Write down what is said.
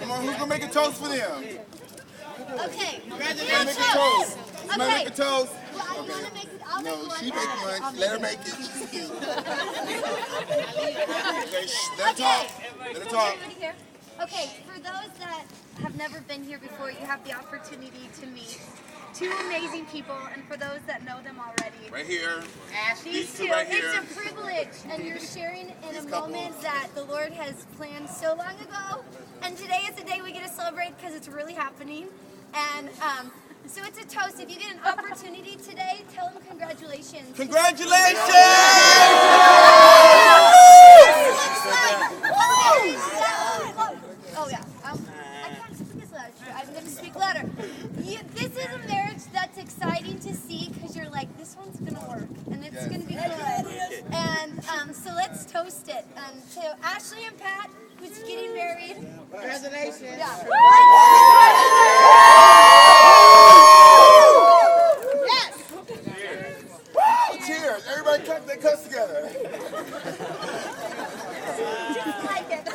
Come on, who's gonna make a toast for them? Okay. Somebody make a toast. Somebody make a toast. Well, I want to make it. I'll No, make one. she make one. Let her make it. She's cute. Okay, shh, let her talk. Let her talk. Everybody here? Okay, for those that have never been here before, you have the opportunity to meet two amazing people, and for those that know them already, Right here. these two, right here. it's a privilege, and you're sharing in a moment that the Lord has planned so long ago, and today is the day we get to celebrate because it's really happening, and so it's a toast. If you get an opportunity today, tell them congratulations. Congratulations! Oh yeah, I can't speak as loud. I'm going to speak louder. This is a marriage that's exciting to see because you're like, this one's going to work and it's going to be good. And so let's toast it. To Ashley and Pat, who's getting married. Congratulations. Yeah. Cheers! Everybody cut their cups together. Just like it.